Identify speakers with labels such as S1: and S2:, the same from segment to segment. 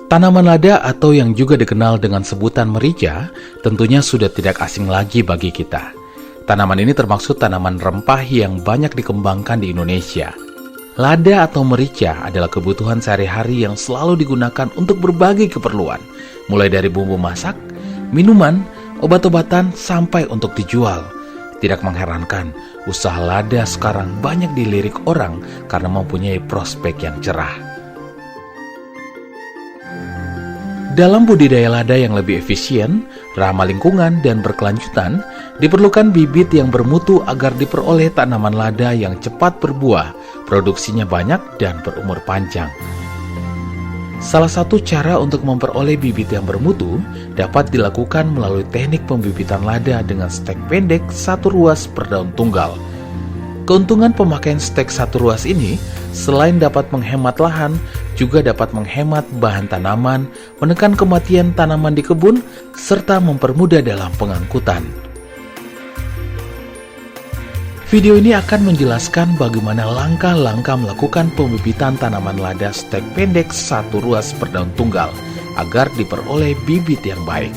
S1: Tanaman lada atau yang juga dikenal dengan sebutan merica tentunya sudah tidak asing lagi bagi kita. Tanaman ini termasuk tanaman rempah yang banyak dikembangkan di Indonesia. Lada atau merica adalah kebutuhan sehari-hari yang selalu digunakan untuk berbagai keperluan, mulai dari bumbu masak, minuman, obat-obatan, sampai untuk dijual. Tidak mengherankan, usaha lada sekarang banyak dilirik orang karena mempunyai prospek yang cerah. Dalam budidaya lada yang lebih efisien, ramah lingkungan, dan berkelanjutan, diperlukan bibit yang bermutu agar diperoleh tanaman lada yang cepat berbuah, produksinya banyak, dan berumur panjang. Salah satu cara untuk memperoleh bibit yang bermutu dapat dilakukan melalui teknik pembibitan lada dengan stek pendek satu ruas per daun tunggal. Keuntungan pemakaian stek satu ruas ini selain dapat menghemat lahan, juga dapat menghemat bahan tanaman, menekan kematian tanaman di kebun, serta mempermudah dalam pengangkutan. Video ini akan menjelaskan bagaimana langkah-langkah melakukan pembibitan tanaman lada stek pendek satu ruas per daun tunggal agar diperoleh bibit yang baik.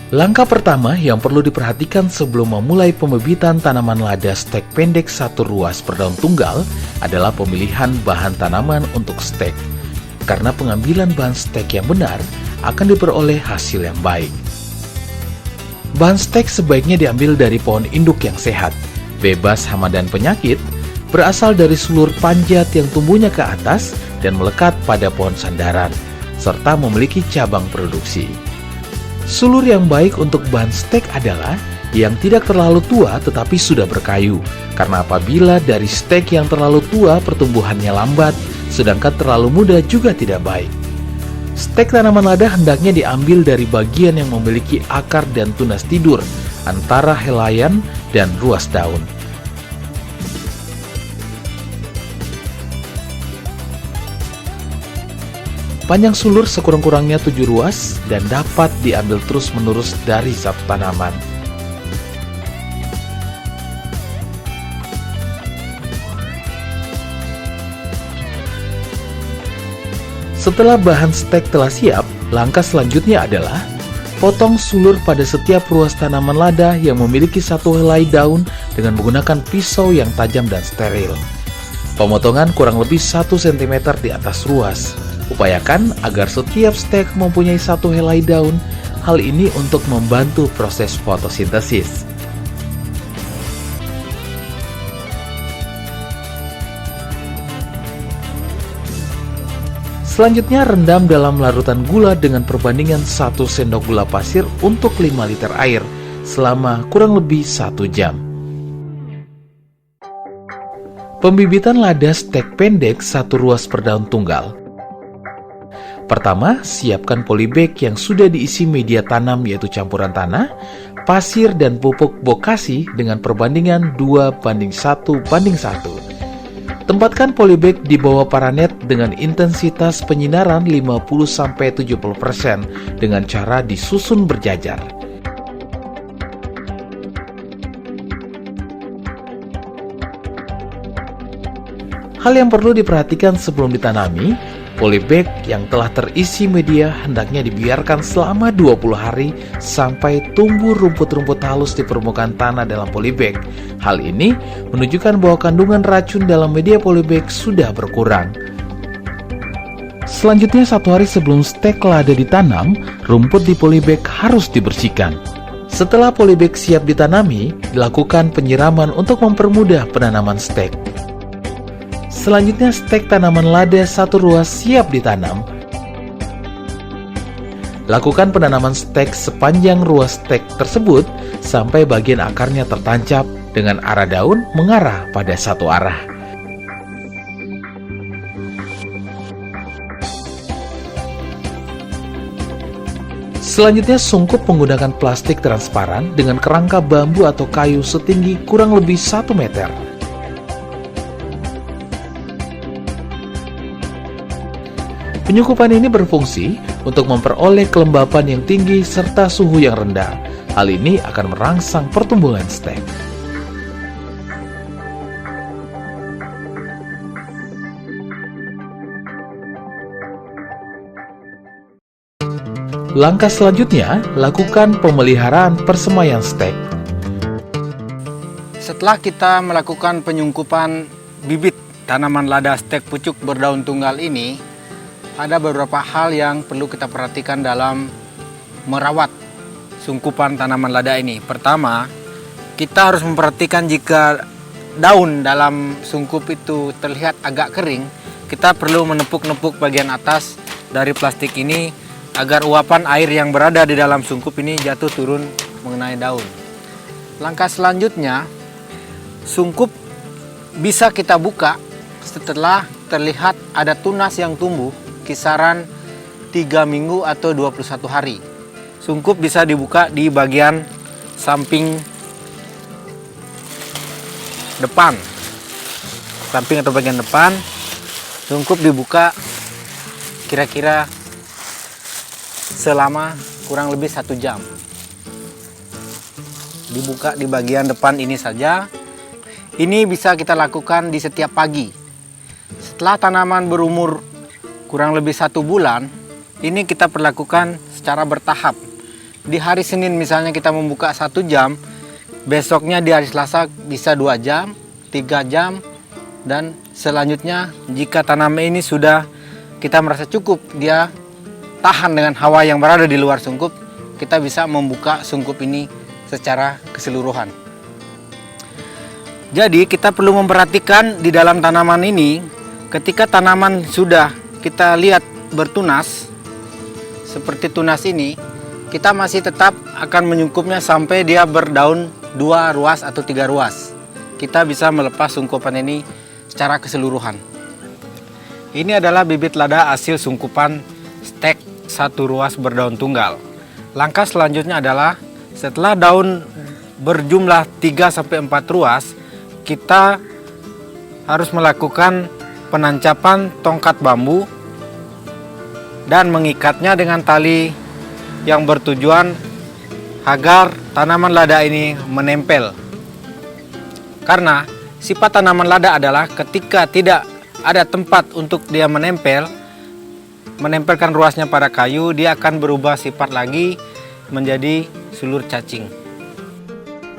S1: Langkah pertama yang perlu diperhatikan sebelum memulai pembibitan tanaman lada stek pendek satu ruas per daun tunggal adalah pemilihan bahan tanaman untuk stek. Karena pengambilan bahan stek yang benar akan diperoleh hasil yang baik. Bahan stek sebaiknya diambil dari pohon induk yang sehat, bebas hama dan penyakit, berasal dari sulur panjat yang tumbuhnya ke atas dan melekat pada pohon sandaran, serta memiliki cabang produksi. Sulur yang baik untuk bahan stek adalah yang tidak terlalu tua tetapi sudah berkayu, karena apabila dari stek yang terlalu tua pertumbuhannya lambat, sedangkan terlalu muda juga tidak baik. Stek tanaman lada hendaknya diambil dari bagian yang memiliki akar dan tunas tidur, antara helaian dan ruas daun. Panjang sulur sekurang-kurangnya 7 ruas dan dapat diambil terus-menerus dari satu tanaman. Setelah bahan stek telah siap, langkah selanjutnya adalah potong sulur pada setiap ruas tanaman lada yang memiliki satu helai daun dengan menggunakan pisau yang tajam dan steril. Pemotongan kurang lebih 1 cm di atas ruas. Upayakan agar setiap stek mempunyai satu helai daun, hal ini untuk membantu proses fotosintesis. Selanjutnya rendam dalam larutan gula dengan perbandingan 1 sendok gula pasir untuk 5 liter air selama kurang lebih 1 jam. Pembibitan lada stek pendek satu ruas per daun tunggal. Pertama, siapkan polybag yang sudah diisi media tanam yaitu campuran tanah, pasir, dan pupuk bokasi dengan perbandingan 2:1:1. Tempatkan polybag di bawah paranet dengan intensitas penyinaran 50-70% dengan cara disusun berjajar. Hal yang perlu diperhatikan sebelum ditanami, polybag yang telah terisi media hendaknya dibiarkan selama 20 hari sampai tumbuh rumput-rumput halus di permukaan tanah dalam polybag. Hal ini menunjukkan bahwa kandungan racun dalam media polybag sudah berkurang. Selanjutnya, 1 hari sebelum stek lada ditanam, rumput di polybag harus dibersihkan. Setelah polybag siap ditanami, dilakukan penyiraman untuk mempermudah penanaman stek. Selanjutnya, stek tanaman lada satu ruas siap ditanam. Lakukan penanaman stek sepanjang ruas stek tersebut sampai bagian akarnya tertancap dengan arah daun mengarah pada satu arah. Selanjutnya, sungkup menggunakan plastik transparan dengan kerangka bambu atau kayu setinggi kurang lebih 1 meter. Penyungkupan ini berfungsi untuk memperoleh kelembapan yang tinggi serta suhu yang rendah. Hal ini akan merangsang pertumbuhan stek. Langkah selanjutnya, lakukan pemeliharaan persemaian stek.
S2: Setelah kita melakukan penyungkupan bibit tanaman lada stek pucuk berdaun tunggal ini, ada beberapa hal yang perlu kita perhatikan dalam merawat sungkupan tanaman lada ini. Pertama, kita harus memperhatikan jika daun dalam sungkup itu terlihat agak kering, kita perlu menepuk-nepuk bagian atas dari plastik ini agar uapan air yang berada di dalam sungkup ini jatuh turun mengenai daun. Langkah selanjutnya, sungkup bisa kita buka setelah terlihat ada tunas yang tumbuh kisaran 3 minggu atau 21 hari. Sungkup bisa dibuka di bagian samping depan. Samping atau bagian depan, sungkup dibuka kira-kira selama kurang lebih 1 jam. Dibuka di bagian depan ini saja. Ini bisa kita lakukan di setiap pagi. Setelah tanaman berumur kurang lebih 1 bulan, ini kita perlakukan secara bertahap. Di hari Senin misalnya kita membuka 1 jam, besoknya di hari Selasa bisa 2 jam, 3 jam, dan selanjutnya jika tanaman ini sudah kita merasa cukup, dia tahan dengan hawa yang berada di luar sungkup, kita bisa membuka sungkup ini secara keseluruhan. Jadi kita perlu memperhatikan di dalam tanaman ini, ketika tanaman sudah kita lihat bertunas, seperti tunas ini, kita masih tetap akan menyungkupnya sampai dia berdaun 2 ruas atau 3 ruas. Kita bisa melepas sungkupan ini secara keseluruhan. Ini adalah bibit lada hasil sungkupan stek 1 ruas berdaun tunggal. Langkah selanjutnya adalah setelah daun berjumlah 3-4 ruas, kita harus melakukan penancapan tongkat bambu dan mengikatnya dengan tali yang bertujuan agar tanaman lada ini menempel. Karena sifat tanaman lada adalah ketika tidak ada tempat untuk dia menempelkan ruasnya pada kayu, dia akan berubah sifat lagi menjadi sulur cacing.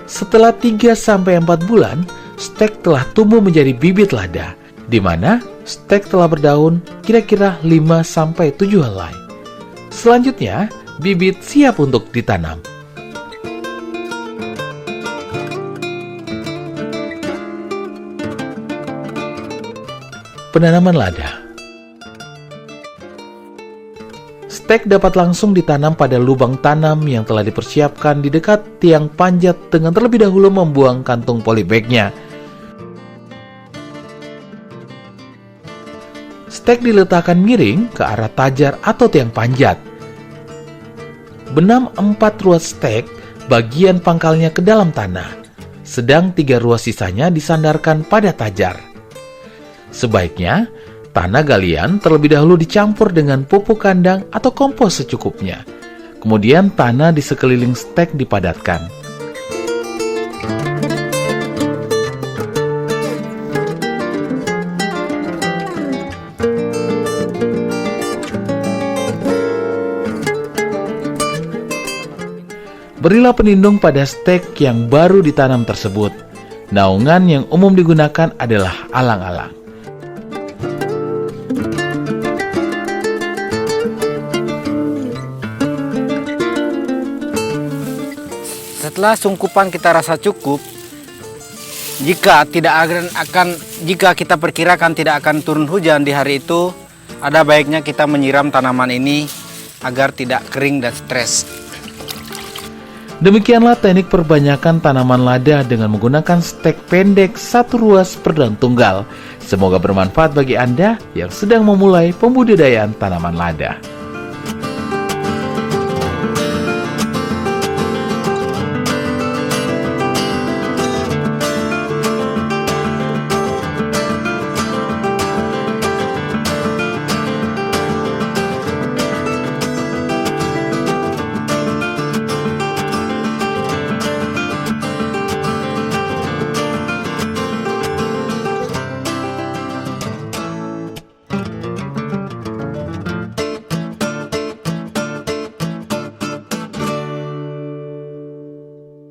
S1: Setelah 3-4 bulan, stek telah tumbuh menjadi bibit lada, di mana stek telah berdaun kira-kira 5-7 helai. Selanjutnya, bibit siap untuk ditanam. Penanaman lada. Stek dapat langsung ditanam pada lubang tanam yang telah dipersiapkan di dekat tiang panjat dengan terlebih dahulu membuang kantung polybagnya. Stek diletakkan miring ke arah tajar atau tiang panjat. Benam 4 ruas stek bagian pangkalnya ke dalam tanah, sedang 3 ruas sisanya disandarkan pada tajar. Sebaiknya, tanah galian terlebih dahulu dicampur dengan pupuk kandang atau kompos secukupnya. Kemudian tanah di sekeliling stek dipadatkan. Berilah pelindung pada stek yang baru ditanam tersebut. Naungan yang umum digunakan adalah alang-alang.
S2: Setelah sungkupan kita rasa cukup, jika kita perkirakan tidak akan turun hujan di hari itu, ada baiknya kita menyiram tanaman ini agar tidak kering dan stres.
S1: Demikianlah teknik perbanyakan tanaman lada dengan menggunakan stek pendek 1 ruas berdaun tunggal. Semoga bermanfaat bagi Anda yang sedang memulai pembudidayaan tanaman lada.